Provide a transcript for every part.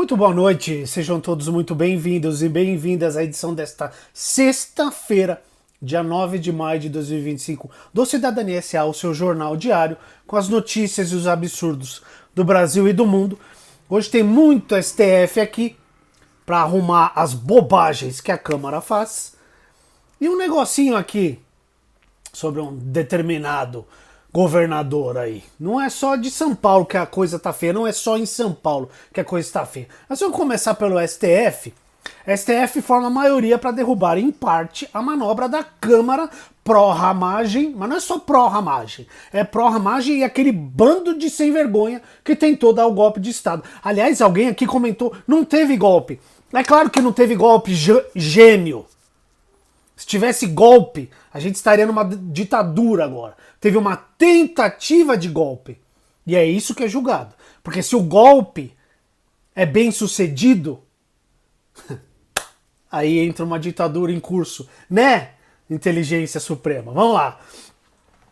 Muito boa noite, sejam todos muito bem-vindos e bem-vindas à edição desta sexta-feira, dia 9 de maio de 2025, do Cidadania S.A., o seu jornal diário, com as notícias e os absurdos do Brasil e do mundo. Hoje tem muito STF aqui para arrumar as bobagens que a Câmara faz. E um negocinho aqui sobre um determinado governador aí. Não é só de São Paulo que a coisa tá feia, não é só em São Paulo que a coisa tá feia. Mas vamos começar pelo STF. A STF forma a maioria para derrubar em parte a manobra da Câmara pró-ramagem, mas não é só pró-ramagem, é pró-ramagem e aquele bando de sem vergonha que tentou dar o golpe de Estado. Aliás, alguém aqui comentou, não teve golpe. É claro que não teve golpe, gênio. Se tivesse golpe, a gente estaria numa ditadura agora. Teve uma tentativa de golpe. E é isso que é julgado. Porque se o golpe é bem sucedido, aí entra uma ditadura em curso, né? Inteligência Suprema. Vamos lá.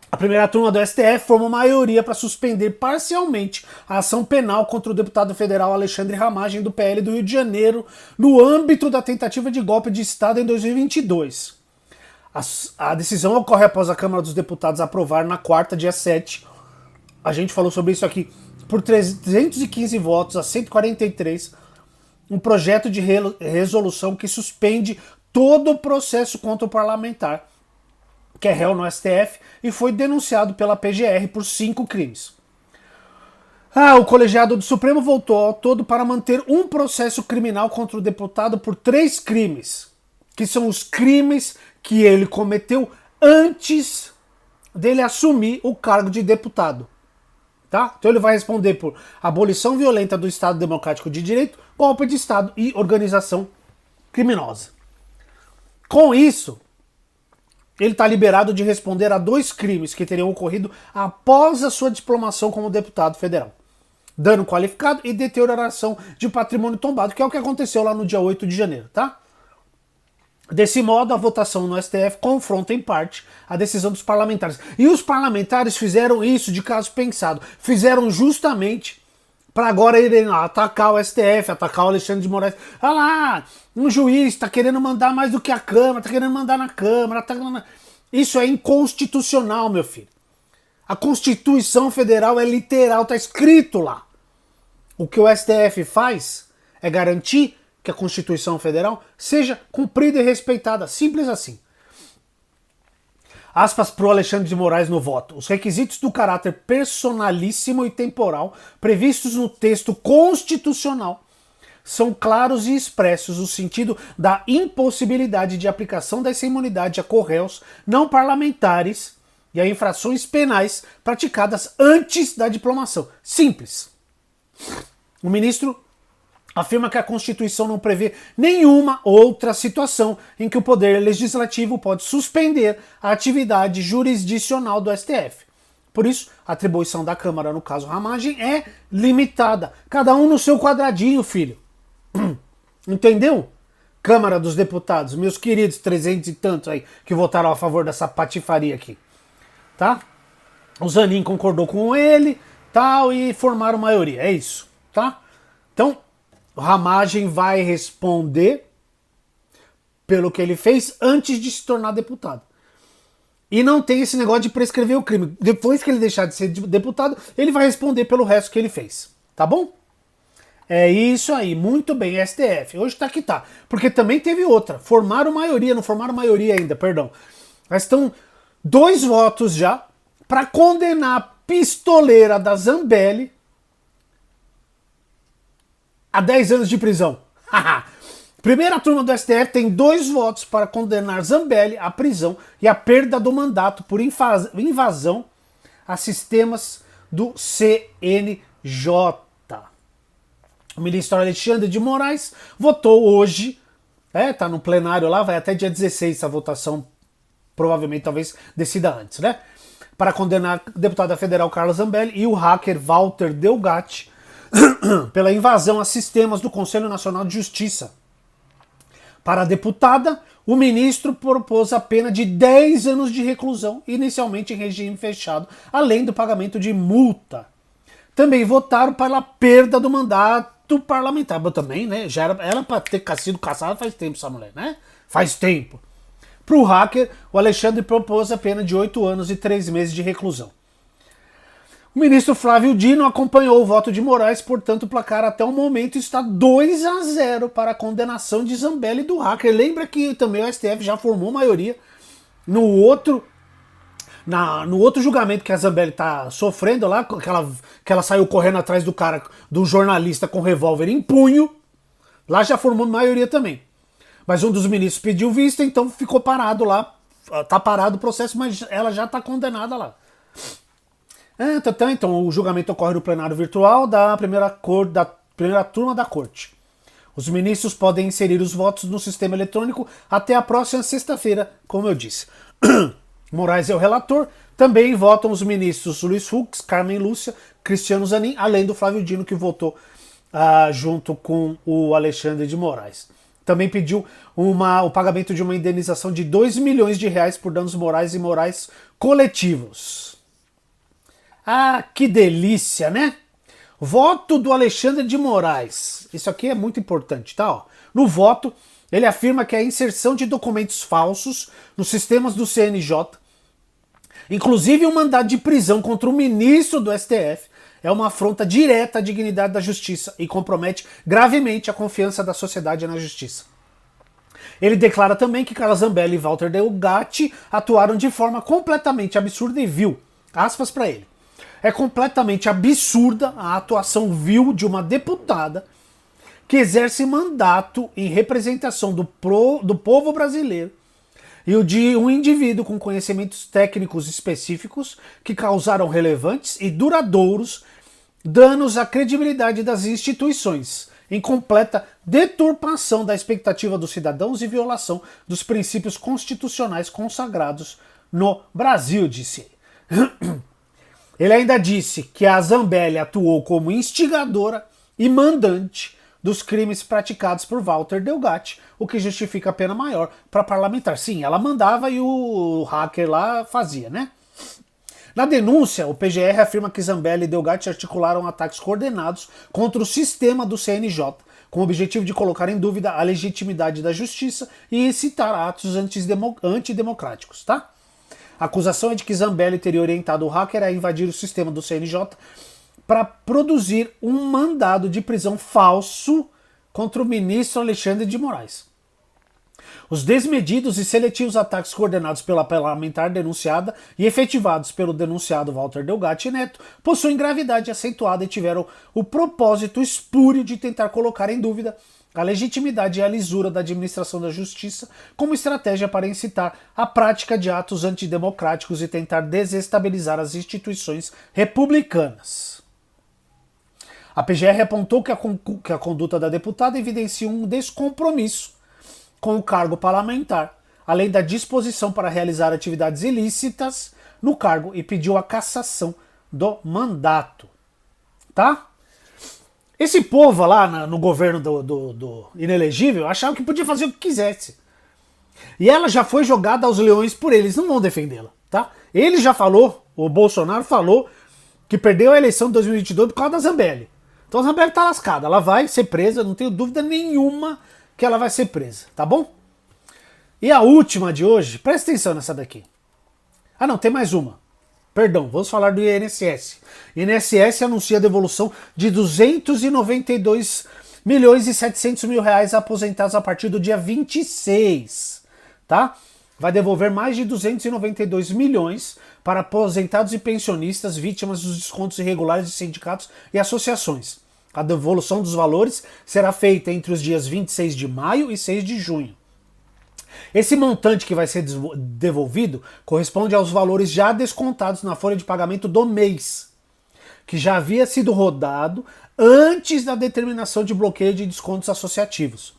A primeira turma do STF formou maioria para suspender parcialmente a ação penal contra o deputado federal Alexandre Ramagem, do PL do Rio de Janeiro, no âmbito da tentativa de golpe de Estado em 2022. A decisão ocorre após a Câmara dos Deputados aprovar na quarta, dia 7. A gente falou sobre isso aqui. Por 315 votos a 143, um projeto de resolução que suspende todo o processo contra o parlamentar, que é réu no STF, e foi denunciado pela PGR por 5 crimes. O colegiado do Supremo voltou ao todo para manter um processo criminal contra o deputado por 3 crimes, que são os crimes que ele cometeu antes dele assumir o cargo de deputado. Tá? Então ele vai responder por abolição violenta do Estado Democrático de Direito, golpe de Estado e organização criminosa. Com isso, ele está liberado de responder a 2 crimes que teriam ocorrido após a sua diplomação como deputado federal: dano qualificado e deterioração de patrimônio tombado, que é o que aconteceu lá no dia 8 de janeiro, tá? Desse modo, a votação no STF confronta em parte a decisão dos parlamentares. E os parlamentares fizeram isso de caso pensado. Fizeram justamente para agora irem lá atacar o STF, atacar o Alexandre de Moraes. Olha lá, um juiz está querendo mandar mais do que a Câmara, está querendo mandar na Câmara. Isso é inconstitucional, meu filho. A Constituição Federal é literal, está escrito lá. O que o STF faz é garantir que a Constituição Federal seja cumprida e respeitada. Simples assim. Aspas para o Alexandre de Moraes no voto. Os requisitos do caráter personalíssimo e temporal previstos no texto constitucional são claros e expressos no sentido da impossibilidade de aplicação dessa imunidade a corréus não parlamentares e a infrações penais praticadas antes da diplomação. Simples. O ministro afirma que a Constituição não prevê nenhuma outra situação em que o Poder Legislativo pode suspender a atividade jurisdicional do STF. Por isso, a atribuição da Câmara, no caso Ramagem, é limitada. Cada um no seu quadradinho, filho. Entendeu? Câmara dos Deputados, meus queridos 300 e tantos aí que votaram a favor dessa patifaria aqui. Tá? O Zanin concordou com ele, tal, e formaram maioria. É isso, tá? Então, o Ramagem vai responder pelo que ele fez antes de se tornar deputado. E não tem esse negócio de prescrever o crime. Depois que ele deixar de ser deputado, ele vai responder pelo resto que ele fez. Tá bom? É isso aí. Muito bem, STF. Hoje tá que tá. Porque também teve outra. Formaram maioria, não formaram maioria ainda, perdão. Mas estão 2 votos já para condenar a pistoleira da Zambelli a 10 anos de prisão. Primeira turma do STF tem 2 votos para condenar Zambelli à prisão e à perda do mandato por invasão a sistemas do CNJ. O ministro Alexandre de Moraes votou hoje, tá no plenário lá, vai até dia 16 essa votação, provavelmente talvez decida antes, né? Para condenar a deputada federal Carla Zambelli e o hacker Walter Delgatti pela invasão a sistemas do Conselho Nacional de Justiça. Para a deputada, o ministro propôs a pena de 10 anos de reclusão, inicialmente em regime fechado, além do pagamento de multa. Também votaram pela perda do mandato voto parlamentar. Mas também, né? Já era pra ter sido caçada faz tempo essa mulher, né? Faz tempo. Pro hacker, o Alexandre propôs a pena de 8 anos e 3 meses de reclusão. O ministro Flávio Dino acompanhou o voto de Moraes, portanto o placar até o momento está 2-0 para a condenação de Zambelli do hacker. Lembra que também o STF já formou maioria no outro julgamento que a Zambelli tá sofrendo lá, que ela saiu correndo atrás do cara, do jornalista com revólver em punho. Lá já formou maioria também. Mas um dos ministros pediu vista, então ficou parado lá. Tá parado o processo, mas ela já tá condenada lá. Então, o julgamento ocorre no plenário virtual da primeira turma da corte. Os ministros podem inserir os votos no sistema eletrônico até a próxima sexta-feira, como eu disse. Moraes é o relator. Também votam os ministros Luiz Fux, Carmen Lúcia, Cristiano Zanin, além do Flávio Dino, que votou junto com o Alexandre de Moraes. Também pediu o pagamento de uma indenização de 2 milhões de reais por danos morais e morais coletivos. Ah, que delícia, né? Voto do Alexandre de Moraes. Isso aqui é muito importante, tá? Ó, no voto, ele afirma que a inserção de documentos falsos nos sistemas do CNJ, inclusive um mandado de prisão contra o ministro do STF, é uma afronta direta à dignidade da justiça e compromete gravemente a confiança da sociedade na justiça. Ele declara também que Carla Zambelli e Walter Delgatti atuaram de forma completamente absurda e vil. Aspas para ele. É completamente absurda a atuação vil de uma deputada que exerce mandato em representação do povo brasileiro e o de um indivíduo com conhecimentos técnicos específicos que causaram relevantes e duradouros danos à credibilidade das instituições, em completa deturpação da expectativa dos cidadãos e violação dos princípios constitucionais consagrados no Brasil, disse ele. Ele ainda disse que a Zambelli atuou como instigadora e mandante dos crimes praticados por Walter Delgatti, o que justifica a pena maior para parlamentar. Sim, ela mandava e o hacker lá fazia, né? Na denúncia, o PGR afirma que Zambelli e Delgatti articularam ataques coordenados contra o sistema do CNJ, com o objetivo de colocar em dúvida a legitimidade da justiça e incitar atos antidemocráticos, tá? A acusação é de que Zambelli teria orientado o hacker a invadir o sistema do CNJ para produzir um mandado de prisão falso contra o ministro Alexandre de Moraes. Os desmedidos e seletivos ataques coordenados pela parlamentar denunciada e efetivados pelo denunciado Walter Delgatti Neto possuem gravidade acentuada e tiveram o propósito espúrio de tentar colocar em dúvida a legitimidade e a lisura da administração da justiça como estratégia para incitar a prática de atos antidemocráticos e tentar desestabilizar as instituições republicanas. A PGR apontou que a conduta da deputada evidencia um descompromisso com o cargo parlamentar, além da disposição para realizar atividades ilícitas no cargo e pediu a cassação do mandato. Tá? Esse povo lá no governo do inelegível achava que podia fazer o que quisesse. E ela já foi jogada aos leões por eles, não vão defendê-la, tá? Ele já falou, o Bolsonaro falou, que perdeu a eleição de 2022 por causa da Zambelli. Então a Zambelli tá lascada, ela vai ser presa, não tenho dúvida nenhuma que ela vai ser presa, tá bom? E a última de hoje, presta atenção nessa daqui. Ah não, tem mais uma. Perdão, vamos falar do INSS. INSS anuncia a devolução de 292 milhões e 700 mil reais a aposentados a partir do dia 26, tá? Vai devolver mais de 292 milhões para aposentados e pensionistas vítimas dos descontos irregulares de sindicatos e associações. A devolução dos valores será feita entre os dias 26 de maio e 6 de junho. Esse montante que vai ser devolvido corresponde aos valores já descontados na folha de pagamento do mês, que já havia sido rodado antes da determinação de bloqueio de descontos associativos.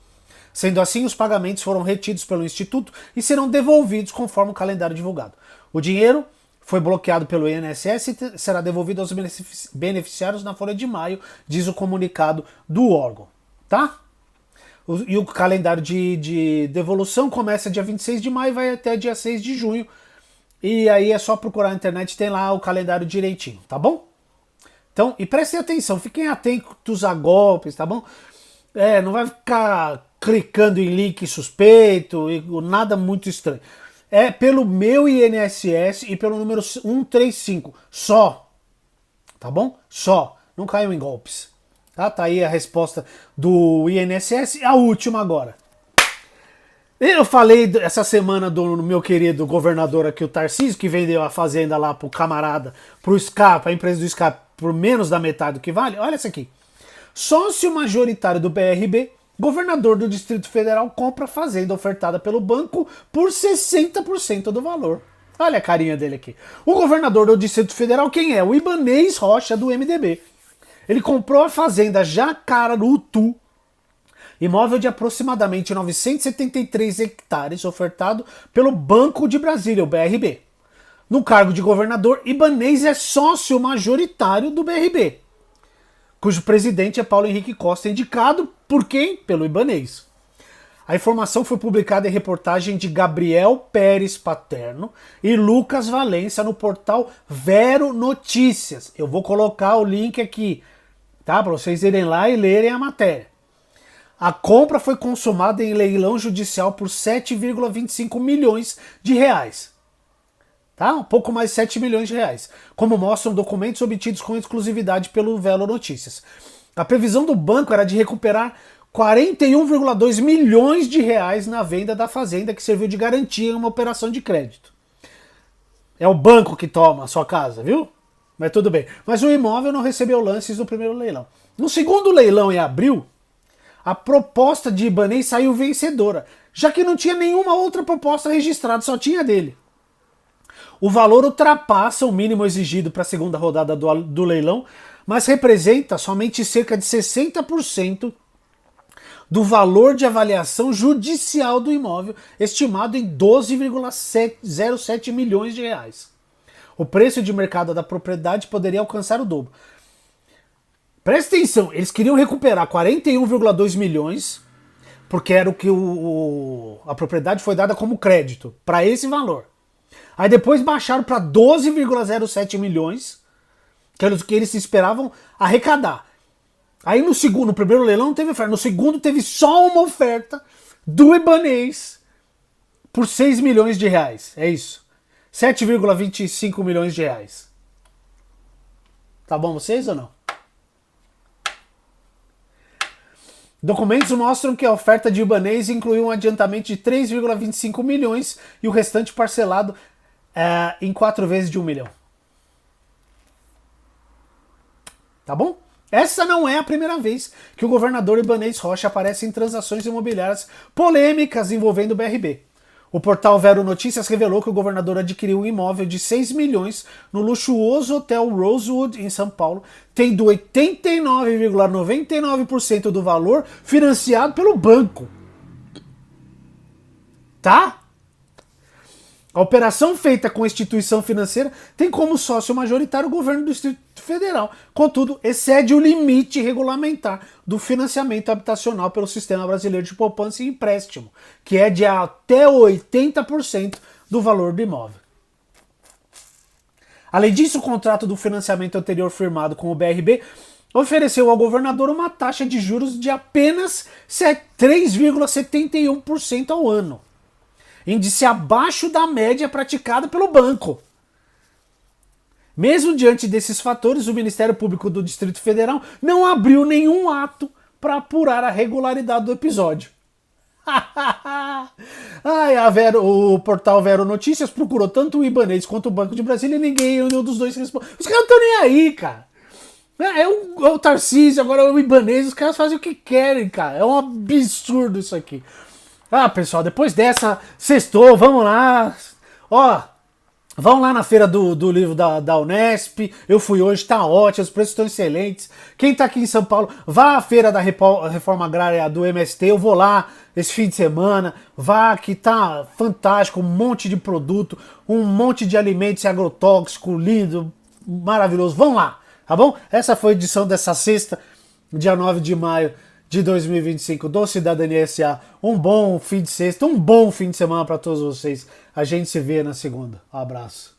Sendo assim, os pagamentos foram retidos pelo Instituto e serão devolvidos conforme o calendário divulgado. O dinheiro foi bloqueado pelo INSS e será devolvido aos beneficiários na folha de maio, diz o comunicado do órgão. Tá? E o calendário de devolução começa dia 26 de maio e vai até dia 6 de junho. E aí é só procurar na internet, tem lá o calendário direitinho, tá bom? Então, e prestem atenção, fiquem atentos a golpes, tá bom? Não vai ficar clicando em link suspeito e nada muito estranho. É pelo meu INSS e pelo número 135, só. Tá bom? Só. Não caiam em golpes. Tá aí a resposta do INSS. A última agora. Eu falei essa semana do meu querido governador aqui, o Tarcísio, que vendeu a fazenda lá pro camarada, pro SCAP, a empresa do SCAP, por menos da metade do que vale. Olha isso aqui. Sócio majoritário do BRB, governador do Distrito Federal compra a fazenda ofertada pelo banco por 60% do valor. Olha a carinha dele aqui. O governador do Distrito Federal, quem é? O Ibanez Rocha, do MDB. Ele comprou a fazenda Jacarutu, imóvel de aproximadamente 973 hectares, ofertado pelo Banco de Brasília, o BRB. No cargo de governador, Ibanez é sócio majoritário do BRB, cujo presidente é Paulo Henrique Costa, indicado por quem? Pelo Ibanez. A informação foi publicada em reportagem de Gabriel Pérez Paterno e Lucas Valência no portal Vero Notícias. Eu vou colocar o link aqui, tá? Para vocês irem lá e lerem a matéria. A compra foi consumada em leilão judicial por 7,25 milhões de reais. Tá? Um pouco mais de 7 milhões de reais, como mostram documentos obtidos com exclusividade pelo Velo Notícias. A previsão do banco era de recuperar 41,2 milhões de reais na venda da fazenda, que serviu de garantia em uma operação de crédito. É o banco que toma a sua casa, viu? Mas tudo bem. Mas o imóvel não recebeu lances no primeiro leilão. No segundo leilão, em abril, a proposta de Ibanez saiu vencedora, já que não tinha nenhuma outra proposta registrada, só tinha dele. O valor ultrapassa o mínimo exigido para a segunda rodada do leilão, mas representa somente cerca de 60% do valor de avaliação judicial do imóvel, estimado em 12,07 milhões de reais. O preço de mercado da propriedade poderia alcançar o dobro. Presta atenção, eles queriam recuperar 41,2 milhões, porque era o que a propriedade foi dada como crédito, para esse valor. Aí depois baixaram para 12,07 milhões, que era o que eles esperavam arrecadar. Aí no primeiro leilão não teve oferta, no segundo teve só uma oferta do Ibanez por 6 milhões de reais, é isso. 7,25 milhões de reais. Tá bom vocês ou não? Documentos mostram que a oferta de Ibanez incluiu um adiantamento de 3,25 milhões e o restante parcelado em 4 vezes de 1 milhão. Tá bom? Essa não é a primeira vez que o governador Ibanez Rocha aparece em transações imobiliárias polêmicas envolvendo o BRB. O portal Vero Notícias revelou que o governador adquiriu um imóvel de 6 milhões no luxuoso hotel Rosewood, em São Paulo, tendo 89,99% do valor financiado pelo banco. Tá? A operação feita com a instituição financeira tem como sócio majoritário o governo do Distrito Federal. Contudo, excede o limite regulamentar do financiamento habitacional pelo Sistema Brasileiro de Poupança e Empréstimo, que é de até 80% do valor do imóvel. Além disso, o contrato do financiamento anterior firmado com o BRB ofereceu ao governador uma taxa de juros de apenas 3,71% ao ano, índice abaixo da média praticada pelo banco. Mesmo diante desses fatores, o Ministério Público do Distrito Federal não abriu nenhum ato para apurar a regularidade do episódio. O portal Vero Notícias procurou tanto o Ibanez quanto o Banco de Brasília e nenhum dos dois respondeu. Os caras não estão nem aí, cara. É o Tarcísio, agora é o Ibanez, os caras fazem o que querem, cara. É um absurdo isso aqui. Pessoal, depois dessa, sextou, vamos lá. Vão lá na feira do livro da Unesp. Eu fui hoje, tá ótimo, os preços estão excelentes. Quem tá aqui em São Paulo, vá à feira da Reforma Agrária do MST. Eu vou lá esse fim de semana. Vá, que tá fantástico, um monte de produto, um monte de alimentos agrotóxicos, lindo, maravilhoso. Vão lá, tá bom? Essa foi a edição dessa sexta, dia 9 de maio de 2025 do Cidadania SA. Um bom fim de sexta, um bom fim de semana para todos vocês. A gente se vê na segunda. Um abraço.